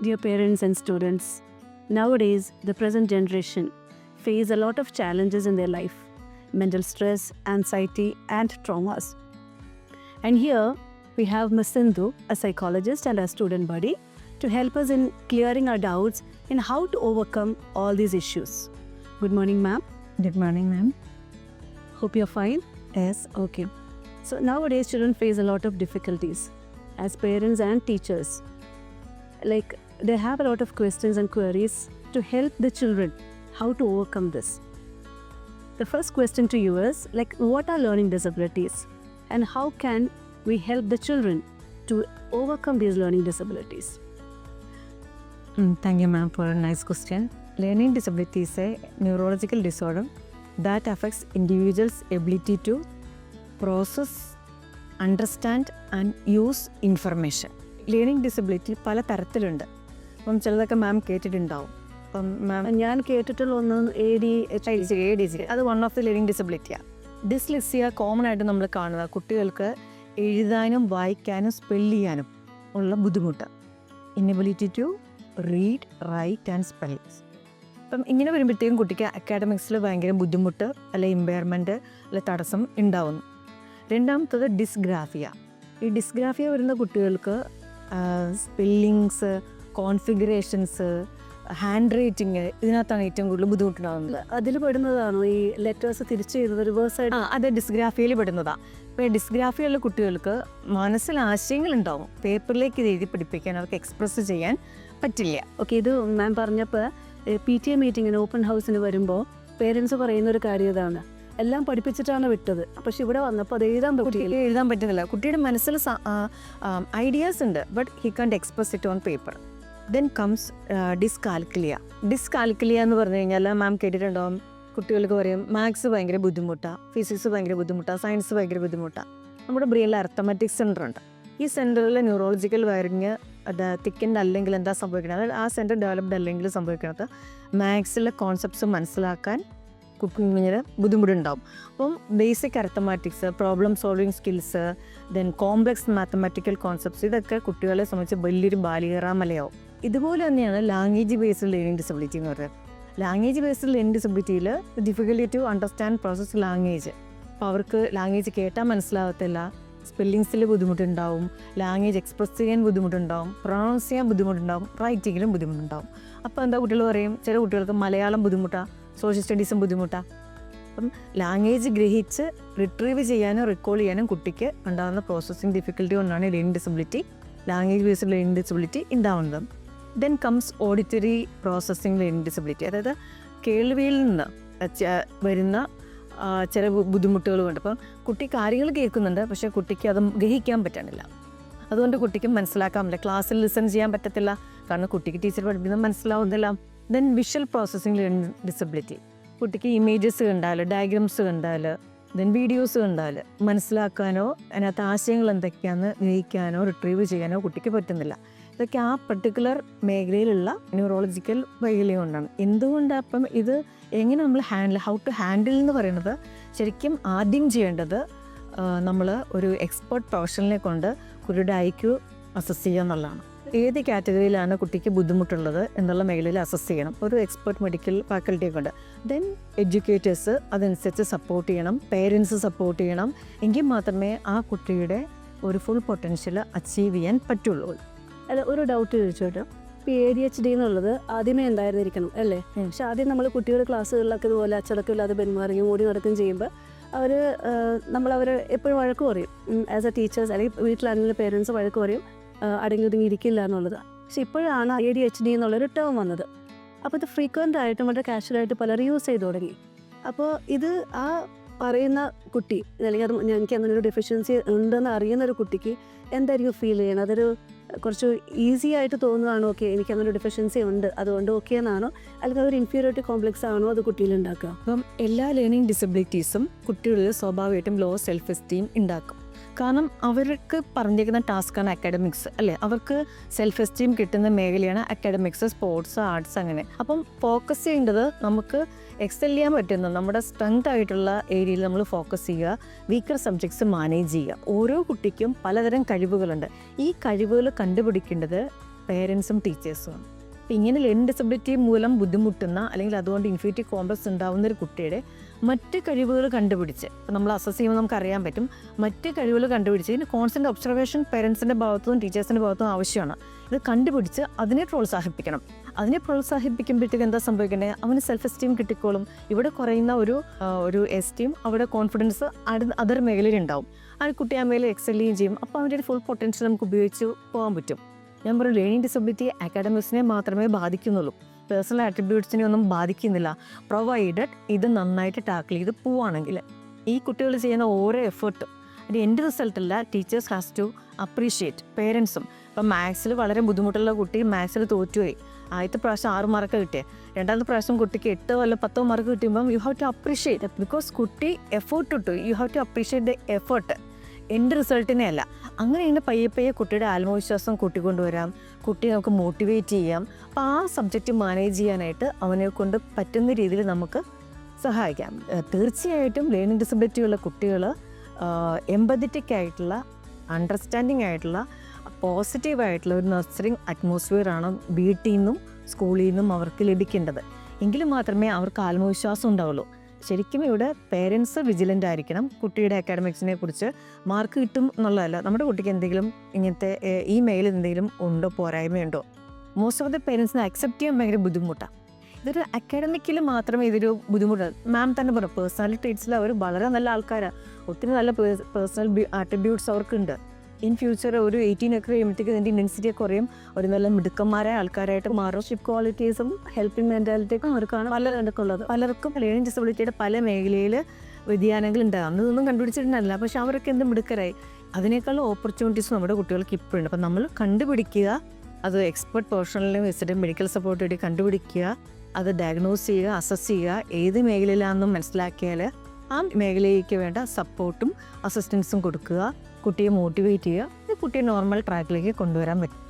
Dear parents and students, nowadays the present generation face a lot of challenges in their life: mental stress, anxiety, and traumas. And here we have Ms. Sindhu, a psychologist and a student buddy, to help us in clearing our doubts in how to overcome all these issues. Good morning, ma'am. Good morning, ma'am. Hope you're fine. Yes. Okay. So nowadays children face a lot of difficulties as parents and teachers. Like they have a lot of questions and queries to help the children how to overcome this. The first question to you is like, what are learning disabilities and how can we help the children to overcome these learning disabilities? Thank you, ma'am, for a nice question. Learning disability is a neurological disorder that affects individuals' ability to process, understand and use information. Learning disability പല തരത്തിലുണ്ട്. അപ്പം ചിലതൊക്കെ മാം കേട്ടിട്ടുണ്ടാവും. അപ്പം മാം ഞാൻ കേട്ടിട്ടുള്ള ഒന്ന് ADHD അത് വൺ ഓഫ് ദി ലേണിംഗ് ഡിസബിലിറ്റിയാണ്. ഡിസ്ലെക്സിയ കോമൺ ആയിട്ട് നമ്മൾ കാണുക കുട്ടികൾക്ക് എഴുതാനും വായിക്കാനും സ്പെല്ല് ചെയ്യാനും ഉള്ള ബുദ്ധിമുട്ട്. Inability to read, write and spellings. അപ്പം ഇങ്ങനെ വരുമ്പോഴത്തേക്കും കുട്ടിക്ക് അക്കാഡമിക്സിൽ ഭയങ്കര ബുദ്ധിമുട്ട് അല്ലെ ഇമ്പയർമെൻറ്റ് അല്ലെ തടസ്സം ഉണ്ടാവുന്നു. രണ്ടാമത്തത് ഡിസ്ഗ്രാഫിയ. ഈ ഡിസ്ഗ്രാഫിയ വരുന്ന കുട്ടികൾക്ക് സ്പെല്ലിങ്സ്, കോൺഫിഗറേഷൻസ്, ഹാൻഡ് റൈറ്റിങ് ഇതിനകത്താണ് ഏറ്റവും കൂടുതൽ ബുദ്ധിമുട്ടുണ്ടാകുന്നത്. അതിൽ പെടുന്നതാണോ ഈ ലെറ്റേഴ്സ് തിരിച്ച് ചെയ്തത് റിവേഴ്സ് ആയിട്ട്? അത് ഡിസ്ഗ്രാഫിയയിൽ പെടുന്നതാണ്. ഇപ്പോൾ ഡിസ്ഗ്രാഫിയുള്ള കുട്ടികൾക്ക് മനസ്സിൽ ആശയങ്ങളുണ്ടാവും, പേപ്പറിലേക്ക് ഇത് എഴുതി പഠിപ്പിക്കാൻ അവർക്ക് എക്സ്പ്രസ് ചെയ്യാൻ പറ്റില്ല. ഓക്കെ, ഇത് മാം പറഞ്ഞപ്പോൾ PTA മീറ്റിങ്ങിന് ഓപ്പൺ ഹൗസിന് വരുമ്പോൾ പേരൻസ് പറയുന്ന ഒരു കാര്യം ഇതാണ്, എല്ലാം പഠിപ്പിച്ചിട്ടാണ് വിട്ടത്, പക്ഷെ ഇവിടെ വന്നപ്പോൾ അത് എഴുതാൻ പറ്റുന്നില്ല. കുട്ടിയുടെ മനസ്സിൽ ഐഡിയാസ് ഉണ്ട്, but he can't express it on paper. Then comes dyscalculia. Dyscalculia എന്ന് പറഞ്ഞു കഴിഞ്ഞാൽ മാം കേട്ടിട്ടുണ്ടാവും, കുട്ടികൾക്ക് പറയും മാത്സ് ഭയങ്കര ബുദ്ധിമുട്ടാണ്, ഫിസിക്സ് ഭയങ്കര ബുദ്ധിമുട്ടാണ്, സയൻസ് ഭയങ്കര ബുദ്ധിമുട്ടാണ്. നമ്മുടെ ബ്രെയിനിൽ അർത്തമാറ്റിക് സെൻറ്റർ ഉണ്ട്. ഈ സെൻറ്ററിൽ ന്യൂറോളജിക്കൽ വയറിങ് അത് തിക്കൻഡ് അല്ലെങ്കിൽ എന്താ സംഭവിക്കുന്നത്, അതായത് ആ സെൻറ്റർ ഡെവലപ്ഡ് അല്ലെങ്കിൽ സംഭവിക്കുന്നത് മാത്സിലെ കോൺസെപ്റ്റ്സ് മനസ്സിലാക്കാൻ കുക്കിങ്ങിന് ബുദ്ധിമുട്ടുണ്ടാവും. അപ്പം basic arithmetics, problem solving skills, then complex mathematical concepts, ഇതൊക്കെ കുട്ടികളെ സംബന്ധിച്ച് വലിയൊരു ബാലികറാമലയാവും. ഇതുപോലെ തന്നെയാണ് ലാംഗ്വേജ് ബേസ്ഡ് ലേണിംഗ് ഡിസബിലിറ്റി എന്ന് പറയുന്നത്. ലാംഗ്വേജ് ബേസ്ഡ് ലേണിംഗ് ഡിസബിലിറ്റിയിൽ difficulty to understand process language. അപ്പോൾ അവർക്ക് ലാംഗ്വേജ് കേട്ടാൽ മനസ്സിലാകത്തില്ല, സ്പെല്ലിങ്സിൽ ബുദ്ധിമുട്ടുണ്ടാവും, ലാംഗ്വേജ് എക്സ്പ്രസ് ചെയ്യാൻ ബുദ്ധിമുട്ടുണ്ടാവും, പ്രൊണൗൺസ് ചെയ്യാൻ ബുദ്ധിമുട്ടുണ്ടാവും, റൈറ്റിങ്ങിലും ബുദ്ധിമുട്ടുണ്ടാവും. അപ്പോൾ എന്താ കുട്ടികൾ പറയും, ചില കുട്ടികൾക്ക് മലയാളം ബുദ്ധിമുട്ടാണ്, സോഷ്യൽ സ്റ്റഡീസും ബുദ്ധിമുട്ടാണ്. അപ്പം ലാംഗ്വേജ് ഗ്രഹിച്ച് റിട്രീവ് ചെയ്യാനും റിക്കോൾ ചെയ്യാനും കുട്ടിക്ക് ഉണ്ടാകുന്ന പ്രോസസ്സിങ് ഡിഫിക്കൽട്ടി കൊണ്ടാണ് learning disability, language based learning disability ഉണ്ടാവുന്നത്. Then comes auditory processing learning disability. അതായത് കേൾവിയിൽ നിന്ന് വരുന്ന ചില ബുദ്ധിമുട്ടുകളുമുണ്ട്. അപ്പം കുട്ടി കാര്യങ്ങൾ കേൾക്കുന്നുണ്ട്, പക്ഷേ കുട്ടിക്ക് അത് ഗ്രഹിക്കാൻ പറ്റണില്ല. അതുകൊണ്ട് കുട്ടിക്ക് മനസ്സിലാക്കാൻ പറ്റില്ല, ക്ലാസ്സിൽ ലിസൺ ചെയ്യാൻ പറ്റത്തില്ല, കാരണം കുട്ടിക്ക് ടീച്ചർ പഠിപ്പിക്കുന്നത് മനസ്സിലാവുന്നില്ല. Then visual processing learning disability. കുട്ടിക്ക് ഇമേജസ് കണ്ടാൽ, ഡയഗ്രാംസ് കണ്ടാൽ, ദെൻ വീഡിയോസ് കണ്ടാൽ മനസ്സിലാക്കാനോ അതിനകത്ത് ആശയങ്ങൾ എന്തൊക്കെയാണെന്ന് ഗ്രഹിക്കാനോ റിട്രീവ് ചെയ്യാനോ കുട്ടിക്ക് പറ്റുന്നില്ല. ഇതൊക്കെ ആ പർട്ടിക്കുലർ മേഖലയിലുള്ള ന്യൂറോളജിക്കൽ വൈകല്യം കൊണ്ടാണ്. എന്തുകൊണ്ടാണ് അപ്പം ഇത് എങ്ങനെ നമ്മൾ ഹൗ ടു ഹാൻഡിൽ എന്ന് പറയുന്നത്, ശരിക്കും ആദ്യം ചെയ്യേണ്ടത് നമ്മൾ ഒരു എക്സ്പേർട്ട് പ്രൊഫഷണലിനെ കൊണ്ട് കുട്ടിയുടെ IQ അസസ് ചെയ്യുക എന്നുള്ളതാണ്. ഏത് കാറ്റഗറിയിലാണ് കുട്ടിക്ക് ബുദ്ധിമുട്ടുള്ളത് എന്നുള്ള മേഖലയിൽ അസസ് ചെയ്യണം, ഒരു എക്സ്പേർട്ട് മെഡിക്കൽ ഫാക്കൽറ്റിയെ കൊണ്ട്. ദെൻ എഡ്യൂക്കേറ്റേഴ്സ് അതനുസരിച്ച് സപ്പോർട്ട് ചെയ്യണം, പേരൻസ് സപ്പോർട്ട് ചെയ്യണം. എങ്കിൽ മാത്രമേ ആ കുട്ടിയുടെ ഒരു ഫുൾ പൊട്ടൻഷ്യൽ അച്ചീവ് ചെയ്യാൻ പറ്റുള്ളൂ. അല്ല, ഒരു ഡൗട്ട് ചോദിച്ചോട്ടോ. ഇപ്പോൾ ADHD എന്നുള്ളത് ആദ്യമേ ഉണ്ടായിരുന്നിരിക്കണം അല്ലേ? പക്ഷെ ആദ്യം നമ്മൾ കുട്ടികളുടെ ക്ലാസ്സുകളിലൊക്കെ ഇതുപോലെ അച്ചടക്കമില്ലാതെ പെരുമാറുകയും ഓടി നടക്കുകയും ചെയ്യുമ്പോൾ അവരെ എപ്പോഴും വഴക്ക് പറയും. ആസ് എ ടീച്ചേഴ്സ് അല്ലെങ്കിൽ വീട്ടിലാണെങ്കിലും പേരൻസ് വഴക്ക് പറയും, അടങ്ങി ഒതുങ്ങി ഇരിക്കില്ല എന്നുള്ളത്. പക്ഷെ ഇപ്പോഴാണ് ADHD എന്നുള്ളൊരു ടേം വന്നത്. അപ്പോൾ ഇത് ഫ്രീക്വൻ്റ് ആയിട്ടും വളരെ കാഷ്വലായിട്ട് പലരും യൂസ് ചെയ്ത് തുടങ്ങി. അപ്പോൾ ഇത് ആ പറയുന്ന കുട്ടി അല്ലെങ്കിൽ എനിക്ക് അങ്ങനെ ഒരു ഡെഫിഷ്യൻസി ഉണ്ടെന്ന് അറിയുന്ന ഒരു കുട്ടിക്ക് എന്തായിരിക്കും ഫീൽ ചെയ്യണം? അതൊരു കുറച്ച് ഈസി ആയിട്ട് തോന്നുകയാണോ, ഓക്കെ എനിക്കങ്ങനെ ഡെഫിഷ്യൻസി ഉണ്ട് അതുകൊണ്ട് ഓക്കെ എന്നാണോ, അല്ലെങ്കിൽ അതൊരു ഇൻഫീരിയോറിറ്റി കോംപ്ലക്സ് ആണോ അത് കുട്ടിയിൽ ഉണ്ടാക്കുക? അപ്പം എല്ലാ ലേണിംഗ് ഡിസബിലിറ്റീസും കുട്ടികളിൽ സ്വാഭാവികമായിട്ടും ലോ സെൽഫ് എസ്റ്റീം ഉണ്ടാക്കും. കാരണം അവർക്ക് പറഞ്ഞിരിക്കുന്ന ടാസ്ക്കാണ് അക്കാഡമിക്സ് അല്ലേ, അവർക്ക് സെൽഫ് എസ്റ്റീം കിട്ടുന്ന മേഖലയാണ് അക്കാഡമിക്സ്, സ്പോർട്സ്, ആർട്സ് അങ്ങനെ. അപ്പം ഫോക്കസ് ചെയ്യേണ്ടത് നമുക്ക് എക്സൽ ചെയ്യാൻ പറ്റുന്ന നമ്മുടെ സ്ട്രെങ്ത് ആയിട്ടുള്ള ഏരിയയിൽ നമ്മൾ ഫോക്കസ് ചെയ്യുക, വീക്കർ സബ്ജക്ട്സ് മാനേജ് ചെയ്യുക. ഓരോ കുട്ടിക്കും പലതരം കഴിവുകളുണ്ട്. ഈ കഴിവുകൾ കണ്ടുപിടിക്കേണ്ടത് പേരൻസും ടീച്ചേഴ്സുമാണ്. അപ്പം ഇങ്ങനെ ലേണിംഗ് ഡിസബിലിറ്റി മൂലം ബുദ്ധിമുട്ടുന്ന അല്ലെങ്കിൽ അതുകൊണ്ട് ഇൻഫീരിയറിറ്റി കോംപ്ലക്സ് ഉണ്ടാകുന്ന ഒരു കുട്ടിയുടെ മറ്റ് കഴിവുകൾ കണ്ടുപിടിച്ച്, ഇപ്പം നമ്മൾ അസസ് ചെയ്യുമ്പോൾ നമുക്ക് അറിയാൻ പറ്റും, മറ്റ് കഴിവുകൾ കണ്ടുപിടിച്ച് ഇതിന് കോൺസ്റ്റൻ്റ് ഒബ്സർവേഷൻ പേരൻസിൻ്റെ ഭാഗത്തും ടീച്ചേഴ്സിൻ്റെ ഭാഗത്തും ആവശ്യമാണ്. ഇത് കണ്ടുപിടിച്ച് അതിനെ പ്രോത്സാഹിപ്പിക്കണം. അതിനെ പ്രോത്സാഹിപ്പിക്കുമ്പോഴത്തേക്ക് എന്താ സംഭവിക്കേണ്ടത്, അവന് സെൽഫ് എസ്റ്റീം കിട്ടിക്കോളും. ഇവിടെ കുറയുന്ന ഒരു എസ്റ്റീം അവിടെ കോൺഫിഡൻസ് അതർ മേഖലയിൽ ഉണ്ടാവും. ആ കുട്ടി ആ മേഖല എക്സെല്ലുകയും ചെയ്യും. അപ്പോൾ അവൻ്റെ ഒരു ഫുൾ പൊട്ടൻഷ്യൽ നമുക്ക് ഉപയോഗിച്ച് പോകാൻ പറ്റും. ഞാൻ പറയും, ലേണിംഗ് ഡിസബിലിറ്റി അക്കാഡമിക്സിനെ മാത്രമേ ബാധിക്കുന്നുള്ളൂ, പേഴ്സണൽ ആട്രിബ്യൂട്ട്സിനെ ഒന്നും ബാധിക്കുന്നില്ല, പ്രൊവൈഡഡ് ഇത് നന്നായിട്ട് ടാക്കിൾ ചെയ്ത് പോവുകയാണെങ്കിൽ. ഈ കുട്ടികൾ ചെയ്യുന്ന ഓരോ എഫേർട്ടും അത് എൻ്റെ റിസൾട്ടല്ല, ടീച്ചേഴ്സ് ഹാസ് ടു അപ്രീഷിയേറ്റ്. പേരൻസും ഇപ്പം മാത്സിൽ വളരെ ബുദ്ധിമുട്ടുള്ള കുട്ടി മാത്സിൽ തോറ്റുപോയി, ആദ്യത്തെ പ്രാവശ്യം 6 മാർക്ക് കിട്ടിയത്, രണ്ടാമത്തെ പ്രാവശ്യം കുട്ടിക്ക് 8 അല്ല 10 മാർക്ക് കിട്ടുമ്പം you have to appreciate, because കുട്ടി എഫേർട്ട് ഇട്ടു. You have to appreciate the effort, എൻ്റെ റിസൾട്ടിനെ അല്ല. അങ്ങനെയാണ് പയ്യെ കുട്ടിയുടെ ആത്മവിശ്വാസം കൂട്ടിക്കൊണ്ടുവരാം, കുട്ടിയെ നമുക്ക് മോട്ടിവേറ്റ് ചെയ്യാം. അപ്പോൾ ആ സബ്ജക്റ്റ് മാനേജ് ചെയ്യാനായിട്ട് അവനെ കൊണ്ട് പറ്റുന്ന രീതിയിൽ നമുക്ക് സഹായിക്കാം. തീർച്ചയായിട്ടും ലേണിംഗ് ഡിസബിലിറ്റി ഉള്ള കുട്ടികൾ എമ്പതറ്റിക് ആയിട്ടുള്ള, അണ്ടർസ്റ്റാൻഡിങ് ആയിട്ടുള്ള, പോസിറ്റീവായിട്ടുള്ള ഒരു നർച്ചറിങ് അറ്റ്മോസ്ഫിയറാണ് വീട്ടിൽ നിന്നും സ്കൂളിൽ നിന്നും അവർക്ക് ലഭിക്കേണ്ടത്. എങ്കിൽ മാത്രമേ അവർക്ക് ആത്മവിശ്വാസം ഉണ്ടാവുള്ളൂ. ശരിക്കും ഇവിടെ പേരൻസ് വിജിലൻ്റ് ആയിരിക്കണം. കുട്ടിയുടെ അക്കാഡമിക്സിനെ കുറിച്ച് മാർക്ക് കിട്ടും എന്നുള്ളതല്ല, നമ്മുടെ കുട്ടിക്ക് എന്തെങ്കിലും ഇങ്ങനത്തെ ഈ മേഖലയിൽ എന്തെങ്കിലും ഉണ്ടോ, പോരായ്മയുണ്ടോ. മോസ്റ്റ് ഓഫ് ദ പേരൻസിനെ അക്സെപ്റ്റ് ചെയ്യാൻ ഭയങ്കര ബുദ്ധിമുട്ടാണ്. ഇതൊരു അക്കാഡമിക്കിൽ മാത്രമേ ഇതൊരു ബുദ്ധിമുട്ടാണ്. മാം തന്നെ പറഞ്ഞു, പേഴ്സണൽ ട്രേറ്റ്സിൽ അവർ വളരെ നല്ല ആൾക്കാരാണ്, ഒത്തിരി നല്ല പേഴ്സണൽ ആട്രിബ്യൂട്ട്സ് അവർക്കുണ്ട്. ഇൻ ഫ്യൂച്ചർ ഒരു 18 ഒക്കെ കഴിയുമ്പോഴത്തേക്ക് ഇതിൻ്റെ ഇൻറ്റൻസിറ്റി കുറയും, ഒരു നല്ല മിടുക്കന്മാരായ ആൾക്കാരായിട്ട് മാറും. ഷിപ്പ് ക്വാളിറ്റീസും ഹെൽപ്പിംഗ് മെൻറ്റാലിറ്റിയൊക്കെ അവർക്കാണ് പലർക്കുള്ളത്. പലർക്കും ലേണിംഗ് ഡിസബിലിറ്റിയുടെ പല മേഖലയിൽ വ്യതിയാനങ്ങൾ ഉണ്ടാകും. അന്നൊന്നും കണ്ടുപിടിച്ചിട്ടുണ്ടല്ല, പക്ഷെ അവരൊക്കെ എന്ത് മിടുക്കരായി. അതിനേക്കാളും ഓപ്പർച്യൂണിറ്റീസ് നമ്മുടെ കുട്ടികൾക്ക് ഇപ്പോഴുണ്ട്. അപ്പം നമ്മൾ കണ്ടുപിടിക്കുക, അത് എക്സ്പെർട്ട് പ്രൊഫഷണലിനെ വെച്ചിട്ട് മെഡിക്കൽ സപ്പോർട്ട് വേണ്ടി കണ്ടുപിടിക്കുക, അത് ഡയഗ്നോസ് ചെയ്യുക, അസസ് ചെയ്യുക, ഏത് മേഖലയിലാണെന്നും മനസ്സിലാക്കിയാൽ ആ മേഖലയ്ക്ക് വേണ്ട സപ്പോർട്ടും അസിസ്റ്റൻസും കൊടുക്കുക, കുട്ടിയെ മോട്ടിവേറ്റ് ചെയ്യുക, കുട്ടിയെ നോർമൽ ട്രാക്കിലേക്ക് കൊണ്ടുവരാൻ പറ്റും.